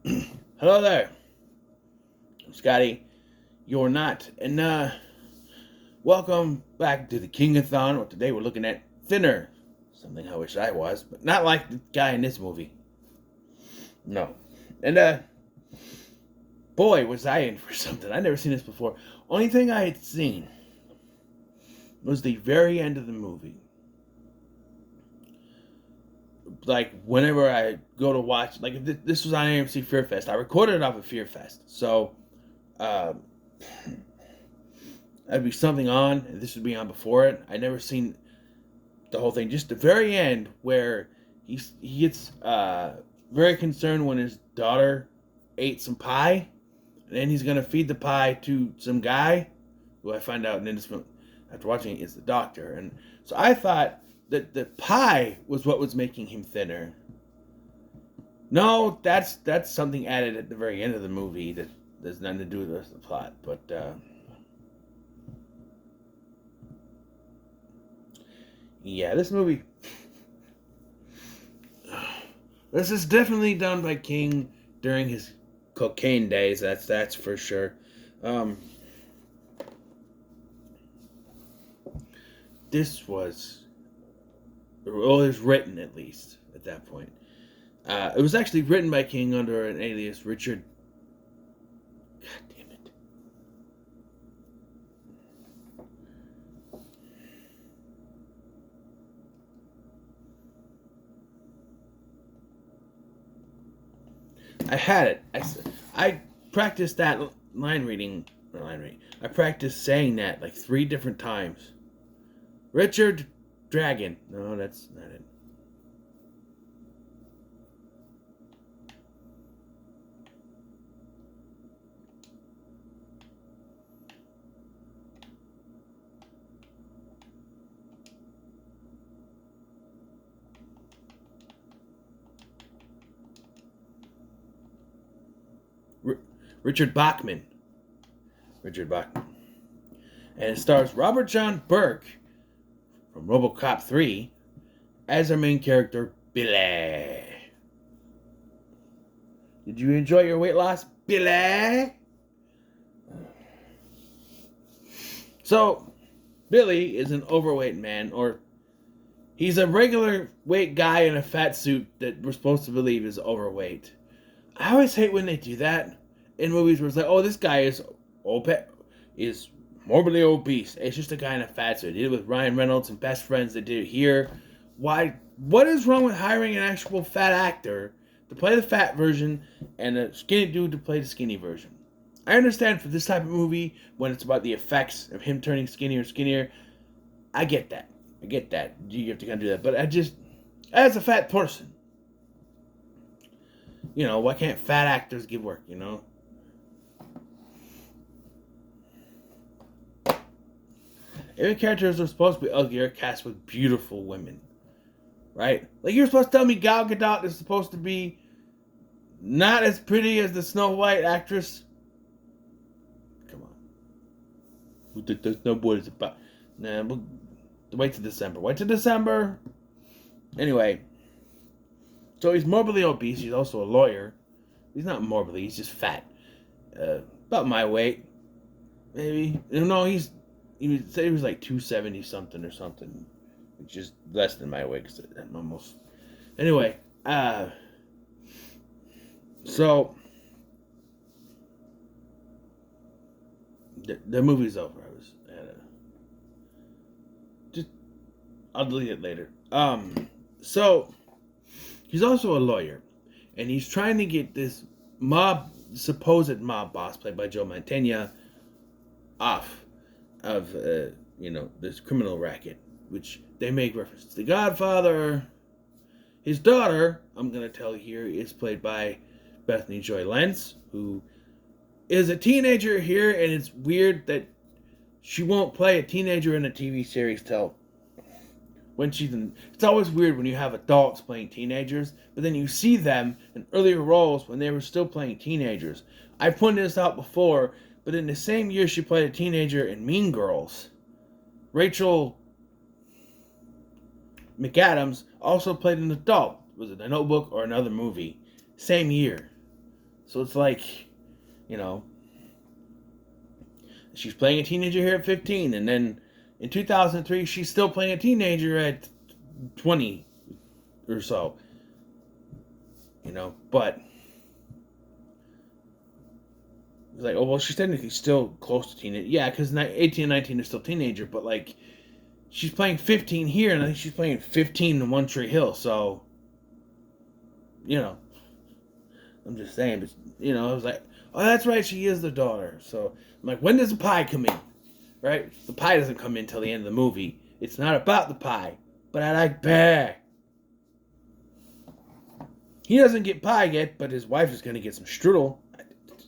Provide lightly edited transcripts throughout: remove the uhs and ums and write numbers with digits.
Hello there, Scotty. You're not, and welcome back to the King-A-Thon. Where today we're looking at Thinner, something I wish I was, but not like the guy in this movie. No, and boy, was I in for something. I'd never seen this before. Only thing I had seen was the very end of the movie. Like whenever I go to watch, like if this was on AMC Fear Fest, I recorded it off of Fear Fest, so. Uh, That'd be something on, and this would be on before it. I never seen the whole thing. Just the very end where he gets very concerned when his daughter ate some pie, and then he's gonna feed the pie to some guy, who I find out in this film after watching it is the doctor. And so I thought that the pie was what was making him thinner. No, that's something added at the very end of the movie that has nothing to do with the rest of the plot, but. Yeah, this movie. This is definitely done by King during his cocaine days. That's for sure. Um, this was, well, it was written at least at that point. It was actually written by King under an alias Richard. God damn it. I had it. I practiced that line reading. Line reading. I practiced saying that like 3 different times. Richard Dragon. No, that's not it. R- Richard Bachman. Richard Bachman. And it stars Robert John Burke from RoboCop 3 as our main character, Billy. Did you enjoy your weight loss, Billy? So, Billy is an overweight man, or he's a regular weight guy in a fat suit that we're supposed to believe is overweight. I always hate when they do that in movies where it's like, oh, this guy is morbidly obese. It's just a guy in a fat suit. They did it with Ryan Reynolds and Best Friends. They did it here. Why? What is wrong with hiring an actual fat actor to play the fat version and a skinny dude to play the skinny version? I understand for this type of movie when it's about the effects of him turning skinnier. I get that. I get that. You have to kind of do that. But I just, as a fat person, why can't fat actors give work? Even characters are supposed to be ugly are cast with beautiful women, right? Like you're supposed to tell me Gal Gadot is supposed to be not as pretty as the Snow White actress. Come on, there's no boys about. Nah, we'll wait till December. Wait till December. Anyway, so he's morbidly obese. He's also a lawyer. He's not morbidly. He's just fat. About my weight, maybe. No, he would say he was like 270 something or something, which is less than my weight. Cause I'm almost. Anyway, so the movie's over. I was just I'll delete it later. So he's also a lawyer, and he's trying to get this supposed mob boss, played by Joe Mantegna, off of this criminal racket, which they make reference to The Godfather. His daughter, I'm gonna tell you here, is played by Bethany Joy Lenz, who is a teenager here, and it's weird that she won't play a teenager in a TV series till when she's in. It's always weird when you have adults playing teenagers, but then you see them in earlier roles when they were still playing teenagers. I've pointed this out before, but in the same year she played a teenager in Mean Girls. Rachel McAdams also played an adult. Was it The Notebook or another movie? Same year. So it's like, you know, she's playing a teenager here at 15, and then in 2003 she's still playing a teenager at 20 or so. But it's like, oh well, she's technically still close to teenage. Yeah, because 18 and 19 is still teenager, but like she's playing 15 here, and I think she's playing 15 in One Tree Hill. So, I'm just saying, but I was like, oh, that's right, she is the daughter. So I'm like, when does the pie come in? Right? The pie doesn't come in till the end of the movie. It's not about the pie, but I like pie. He doesn't get pie yet, but his wife is going to get some strudel.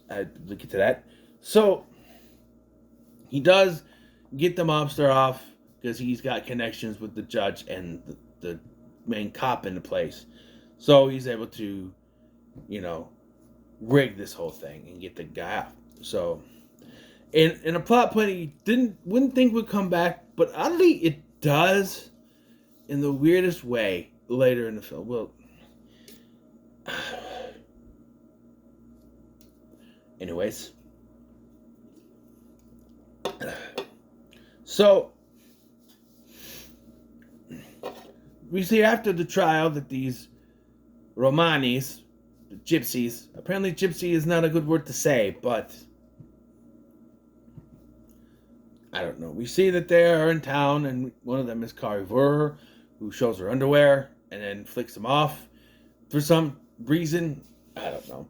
I look into that. So he does get the mobster off because he's got connections with the judge and the main cop in the place. So he's able to, rig this whole thing and get the guy out. So in a plot point he wouldn't think would come back, but oddly it does in the weirdest way later in the film. Well, anyways, so we see after the trial that these Romanis, the gypsies, apparently gypsy is not a good word to say, but I don't know. We see that they are in town, and one of them is Kari Ver, who shows her underwear and then flicks them off for some reason. I don't know.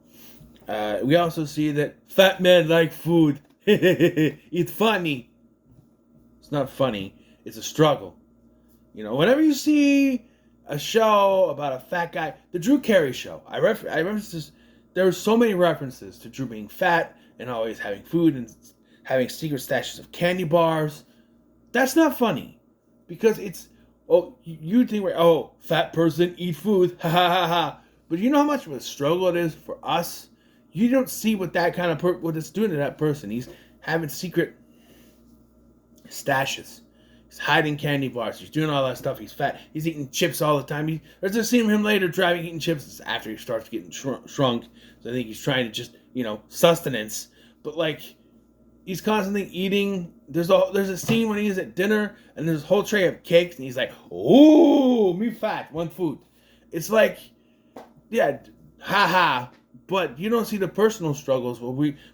We also see that fat men like food. It's funny. It's not funny. It's a struggle. Whenever you see a show about a fat guy, the Drew Carey show, I referenced this. There were so many references to Drew being fat and always having food and having secret stashes of candy bars. That's not funny. Because it's, you think, fat person, eat food, ha ha ha ha. But you know how much of a struggle it is for us? You don't see what that kind of what it's doing to that person. He's having secret stashes. He's hiding candy bars. He's doing all that stuff. He's fat. He's eating chips all the time. There's a scene of him later driving, eating chips after he starts getting shrunk. So I think he's trying to just, sustenance. But like, he's constantly eating. There's a scene when he's at dinner and there's a whole tray of cakes and he's like, "Ooh, me fat, want food." It's like, yeah, haha. But you don't see the personal struggles where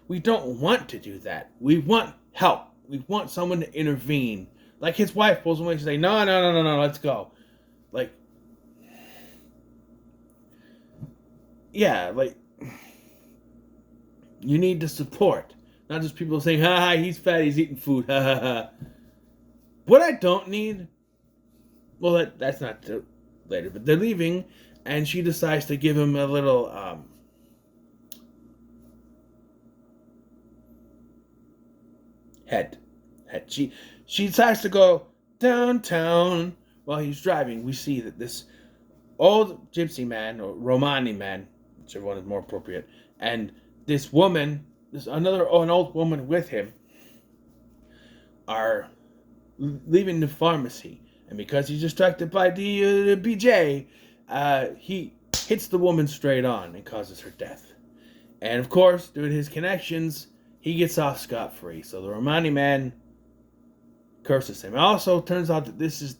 we don't want to do that. We want help. We want someone to intervene. Like his wife pulls him away. She's like, no, let's go. Like, yeah, like, you need the support. Not just people saying, ha, he's fat, he's eating food, ha, ha, ha. What I don't need, well, that's not till later, but they're leaving, and she decides to give him a little, head. She decides to go downtown while he's driving. We see that this old gypsy man, or Romani man, whichever one is more appropriate, and this woman, an old woman with him, are leaving the pharmacy. And because he's distracted by the BJ, he hits the woman straight on and causes her death. And of course, due to his connections, he gets off scot-free. So the Romani man curses him. It also turns out that this is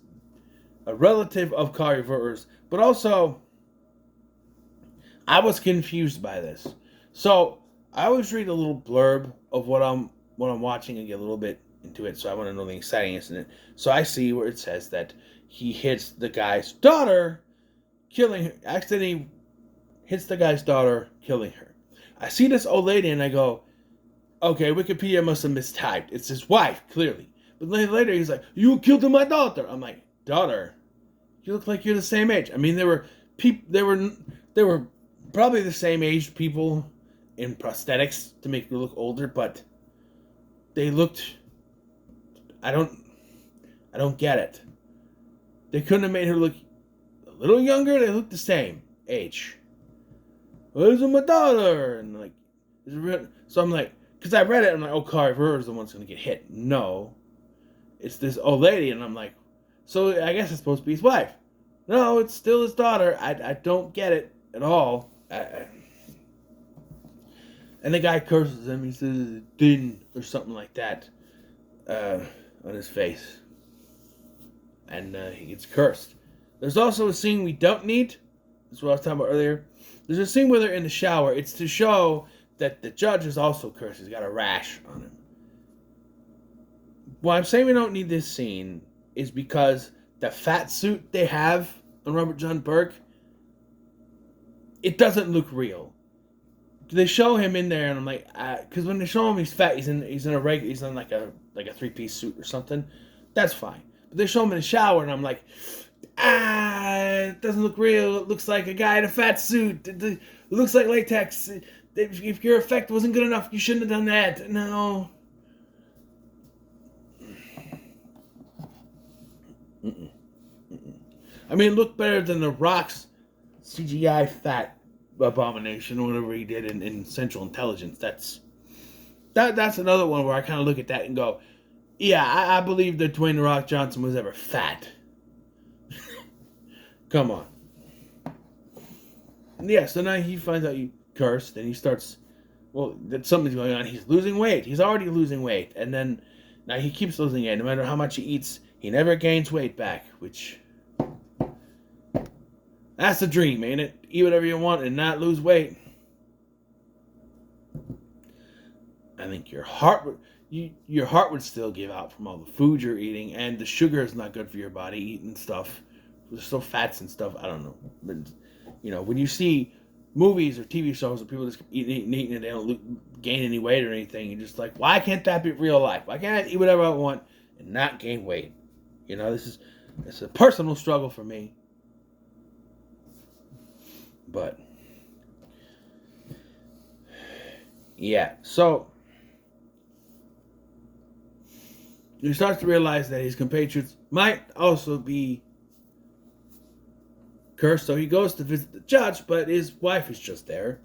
a relative of Kari Ver's, but also I was confused by this. So I always read a little blurb of what I'm watching and get a little bit into it, so I want to know the excitingness in it. So I see where it says that he hits the guy's daughter, killing her. Accidentally hits the guy's daughter, killing her. I see this old lady and I go, okay, Wikipedia must have mistyped. It's his wife, clearly. But later he's like, you killed my daughter. I'm like, daughter? You look like you're the same age. I mean, they were probably the same age people in prosthetics to make her look older, but they looked, I don't get it. They couldn't have made her look a little younger. They look the same age. Where's my daughter? And like, so I'm like, because I read it, I'm like, oh, Kari Ver is the one that's going to get hit. No. It's this old lady, and I'm like, so I guess it's supposed to be his wife. No, it's still his daughter. I don't get it at all. And the guy curses him. He says, "Din," or something like that, on his face. And he gets cursed. There's also a scene we don't need. That's what I was talking about earlier. There's a scene where they're in the shower. It's to show that the judge is also cursed. He's got a rash on him. Why I'm saying we don't need this scene is because the fat suit they have on Robert John Burke, it doesn't look real. They show him in there, and I'm like, because when they show him he's fat, he's in like a 3-piece suit or something. That's fine. But they show him in the shower, and I'm like, it doesn't look real. It looks like a guy in a fat suit. It looks like latex. If your effect wasn't good enough, you shouldn't have done that. No. I mean, it looked better than The Rock's CGI fat abomination or whatever he did in Central Intelligence. That's another one where I kind of look at that and go, yeah, I believe that Dwayne The Rock Johnson was ever fat. Come on. Yeah, so now he finds out he cursed, and he starts, that something's going on. He's losing weight. He's already losing weight. And then now he keeps losing it. No matter how much he eats, he never gains weight back, which, that's the dream, ain't it? Eat whatever you want and not lose weight. I think your heart would still give out from all the food you're eating, and the sugar is not good for your body, eating stuff. There's still fats and stuff. I don't know. But, when you see movies or TV shows where people just eat and they don't gain any weight or anything, you're just like, why can't that be real life? Why can't I eat whatever I want and not gain weight? This is a personal struggle for me. But, yeah, so he starts to realize that his compatriots might also be cursed, so he goes to visit the judge, but his wife is just there,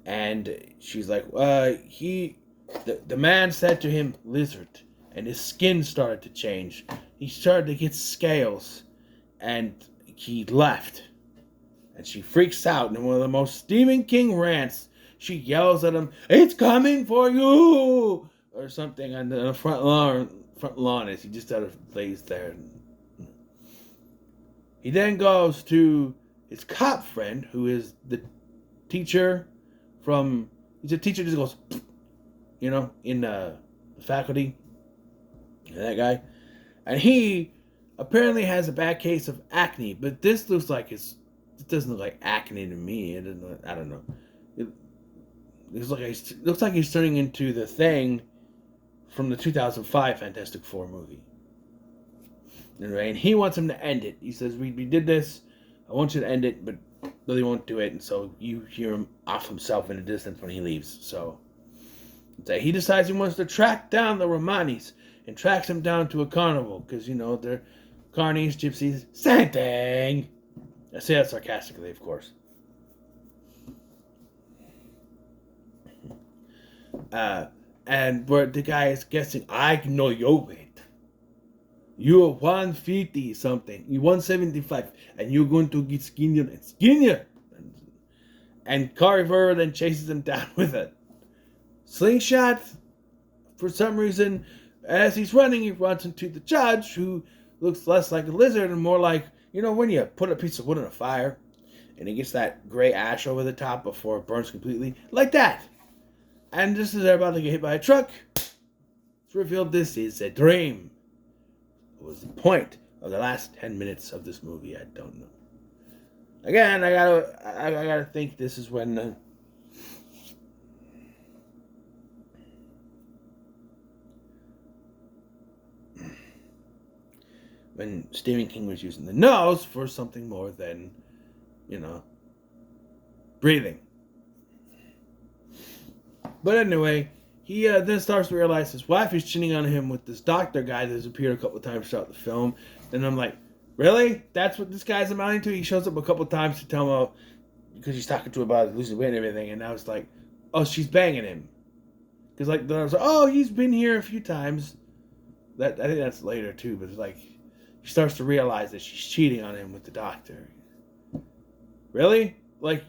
and she's like, the man said to him, lizard, and his skin started to change. He started to get scales, and he left. And she freaks out, and in one of the most Stephen King rants, she yells at him, "It's coming for you!" or something on the front lawn as he just sort of lays there. He then goes to his cop friend, who is the teacher he's a teacher, just goes, in the faculty, that guy. And he apparently has a bad case of acne, but this looks like it doesn't look like acne to me. I don't know. It looks like he's turning into the Thing from the 2005 Fantastic Four movie. And he wants him to end it. He says, we did this. I want you to end it, but Lily won't do it. And so you hear him off himself in the distance when he leaves. So he decides he wants to track down the Romanis and tracks them down to a carnival. Because, they're carnies, gypsies, same thing. I say that sarcastically, of course. And where the guy is guessing, I know your weight. You're 150 something. You're 175. And you're going to get skinnier and skinnier. And Carver then chases him down with a slingshot. For some reason, as he's running, he runs into the judge, who looks less like a lizard and more like, when you put a piece of wood on a fire and it gets that gray ash over the top before it burns completely, like that. And just as they're about to get hit by a truck, it's revealed this is a dream. What was the point of the last 10 minutes of this movie? I don't know. Again, I gotta think this is when Stephen King was using the nose for something more than, breathing. But anyway, he then starts to realize his wife is cheating on him with this doctor guy that's appeared a couple of times throughout the film. And I'm like, really? That's what this guy's amounting to? He shows up a couple of times to tell him, because he's talking to him about losing weight and everything. And I was like, oh, she's banging him. Because I was like, oh, he's been here a few times. I think that's later too, but it's like, he starts to realize that she's cheating on him with the doctor. Really? Like,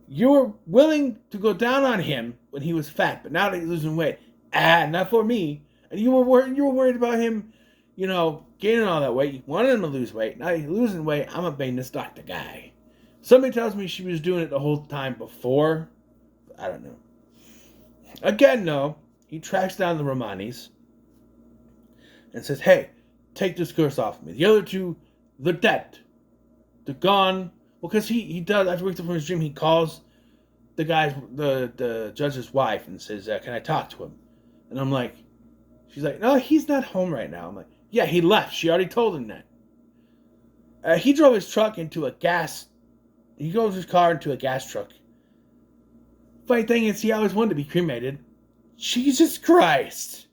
You were willing to go down on him when he was fat, but now that he's losing weight, not for me. And you were worried about him, gaining all that weight. You wanted him to lose weight. Now he's losing weight. I'm a being this doctor guy. Somebody tells me she was doing it the whole time before. I don't know. Again, no. He tracks down the Romanis and says, "Hey, take this curse off me." The other two, they're dead. They're gone. Well, because he does, after he wakes up from his dream, he calls the judge's wife and says, "Can I talk to him?" And I'm like, she's like, "No, he's not home right now." I'm like, "Yeah, he left. She already told him that." He drove his truck into he drove his car into a gas truck. Funny thing is, he always wanted to be cremated. Jesus Christ.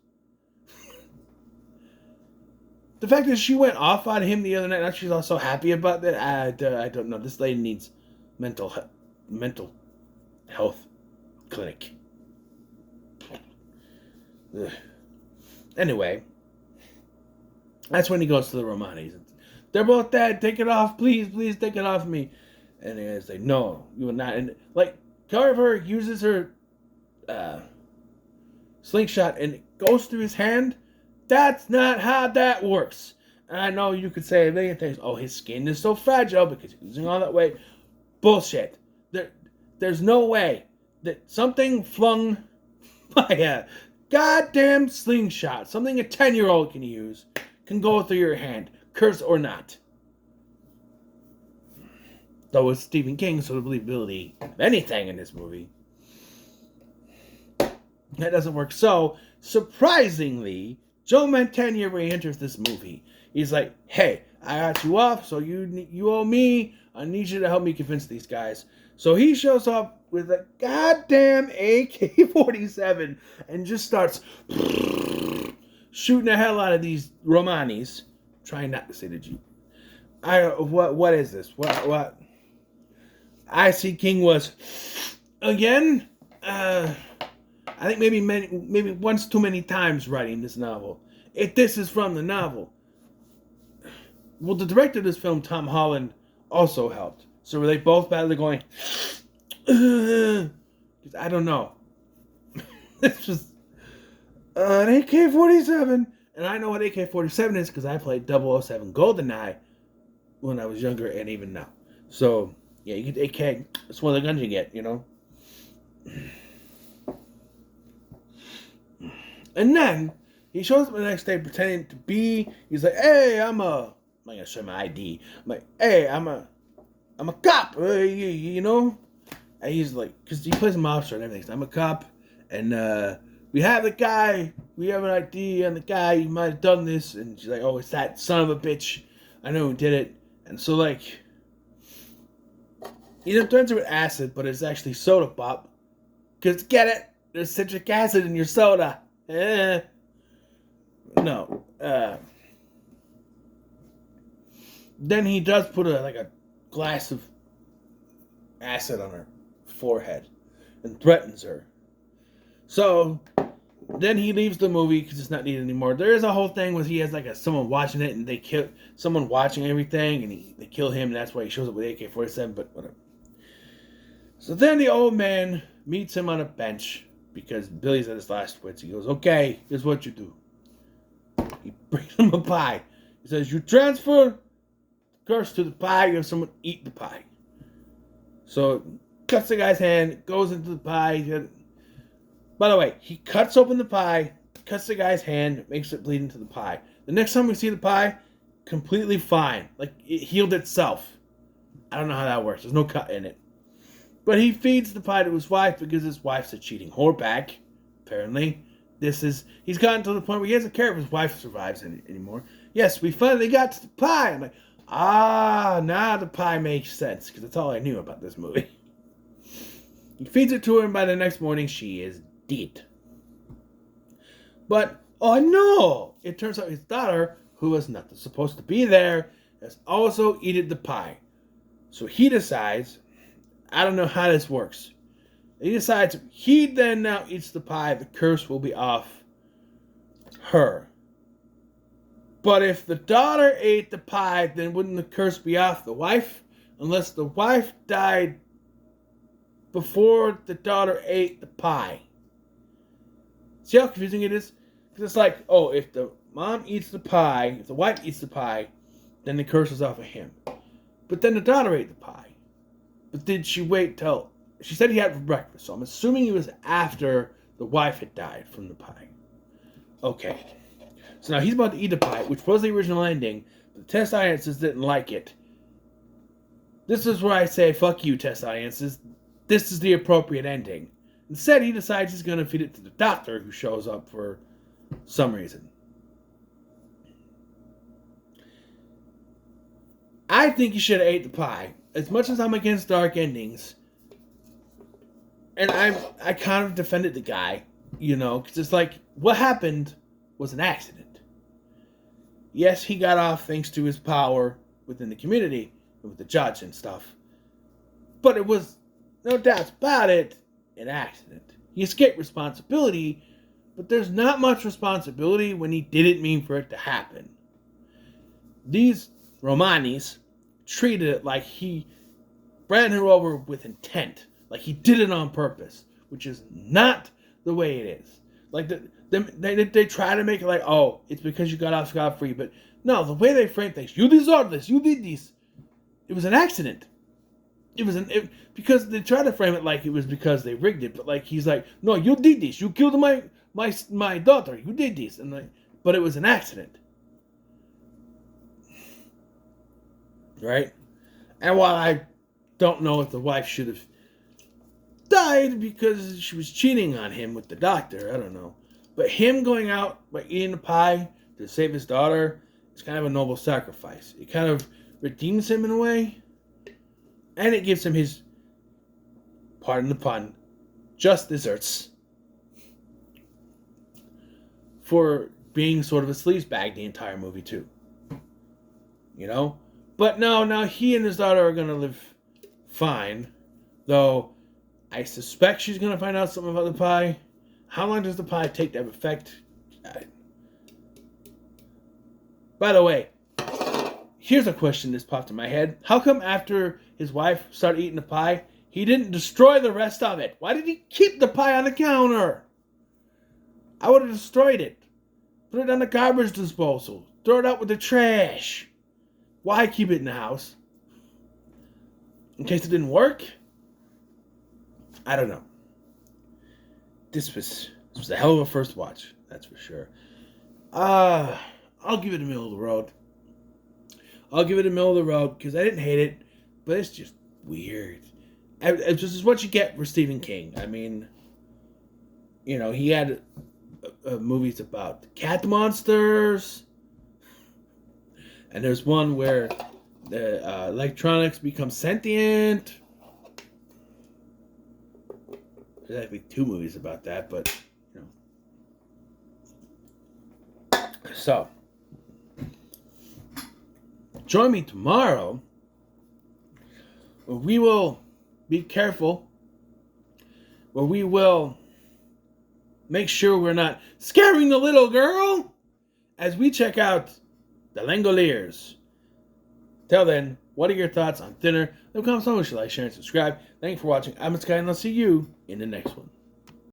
The fact that she went off on him the other night, now she's also happy about that. I don't know. This lady needs mental health clinic. Ugh. Anyway, that's when he goes to the Romanis. They're both dead. Take it off, please, please take it off me. And he's like, "No, you will not." And like, Carver uses her slingshot and it goes through his hand. That's not how that works. And I know you could say a million things. Oh, his skin is so fragile because he's losing all that weight. Bullshit. There's no way that something flung by a goddamn slingshot, something a 10-year-old can use, can go through your hand, curse or not. Though it's Stephen King, so the believability of anything in this movie, that doesn't work. So, surprisingly, Joe Mantegna re-enters this movie. He's like, "Hey, I got you off, so you owe me. I need you to help me convince these guys." So he shows up with a goddamn AK-47 and just starts shooting the hell out of these Romanis. Trying not to say the G. What is this? What? I See King was again. I think maybe once too many times writing this novel. This is from the novel. Well, the director of this film, Tom Holland, also helped. So were they both badly going? I don't know. It's just an AK-47, and I know what AK-47 is because I played 007 GoldenEye when I was younger and even now. So yeah, you get AK. It's one of the guns you get, And then he shows up the next day pretending to be. He's like, "Hey, I'm not gonna show my ID. I'm like, "Hey, I'm a cop." And he's like, because he plays a mobster and everything. So, "I'm a cop, and we have the guy. We have an ID on the guy. He might have done this." And she's like, "Oh, it's that son of a bitch. I know who did it." And so like, it turns into acid, but it's actually soda pop. Cause get it? There's citric acid in your soda. No. Then he does put a glass of acid on her forehead and threatens her. So then he leaves the movie because it's not needed anymore. There is a whole thing where he has someone watching it and they kill someone watching everything and they kill him, and that's why he shows up with AK-47. But whatever. So then the old man meets him on a bench because Billy's at his last wits. He goes, "Okay, here's what you do." He brings him a pie. He says, "You transfer the curse to the pie, you have someone eat the pie." So cuts the guy's hand, goes into the pie. By the way, he cuts open the pie, cuts the guy's hand, makes it bleed into the pie. The next time we see the pie, completely fine. Like, it healed itself. I don't know how that works. There's no cut in it. But he feeds the pie to his wife because his wife's a cheating whoreback, apparently. He's gotten to the point where he doesn't care if his wife survives anymore. Yes, we finally got to the pie. I'm like, now the pie makes sense, because that's all I knew about this movie. He feeds it to her, and by the next morning, she is dead. But, oh no! It turns out his daughter, who was not supposed to be there, has also eaten the pie. So he decides, I don't know how this works. He decides he then now eats the pie, the curse will be off her. But if the daughter ate the pie, then wouldn't the curse be off the wife? Unless the wife died before the daughter ate the pie. See how confusing it is? Because it's like, oh, if the mom eats the pie, if the wife eats the pie, then the curse is off of him. But then the daughter ate the pie. But did she wait till... She said he had it for breakfast, so I'm assuming it was after the wife had died from the pie. Okay. So now he's about to eat the pie, which was the original ending, but the test audiences didn't like it. This is where I say, fuck you, test audiences. This is the appropriate ending. Instead, he decides he's going to feed it to the doctor, who shows up for some reason. I think he should have ate the pie. As much as I'm against dark endings, and I kind of defended the guy, you know, because it's like, what happened was an accident. Yes, he got off thanks to his power within the community, with the judge and stuff. But it was, no doubts about it, an accident. He escaped responsibility, but there's not much responsibility when he didn't mean for it to happen. These Romanis treated it like he ran her over with intent, like he did it on purpose, which is not the way it is. Like they try to make it like, oh, it's because you got off scot-free, but no, the way they frame things, you deserve this, you did this. It was an accident. Because they try to frame it like it was because they rigged it, but like he's like, no, you did this, you killed my daughter, you did this, and like, but it was an accident, right? And while I don't know if the wife should have died because she was cheating on him with the doctor, I don't know, but him going out by eating the pie to save his daughter is kind of a noble sacrifice. It kind of redeems him in a way. And it gives him his, pardon the pun, just desserts for being sort of a sleazebag the entire movie too. You know? But no, now he and his daughter are going to live fine. Though, I suspect she's going to find out something about the pie. How long does the pie take to have effect? By the way, here's a question that's popped in my head. How come after his wife started eating the pie, he didn't destroy the rest of it? Why did he keep the pie on the counter? I would have destroyed it. Put it on the garbage disposal. Throw it out with the trash. Why keep it in the house? In case it didn't work? I don't know. This was a hell of a first watch. That's for sure. I'll give it a middle of the road. I'll give it a middle of the road because I didn't hate it, but it's just weird. This is what you get for Stephen King. I mean, you know, he had movies about cat monsters, and there's one where the electronics become sentient. There's actually 2 movies about that, but, you know. So, join me tomorrow, where we will be careful, where we will make sure we're not scaring the little girl as we check out The Langoliers. Till then, what are your thoughts on Thinner? Leave comments on, like, share, and subscribe. Thank you for watching. I'm Sky, and I'll see you in the next one.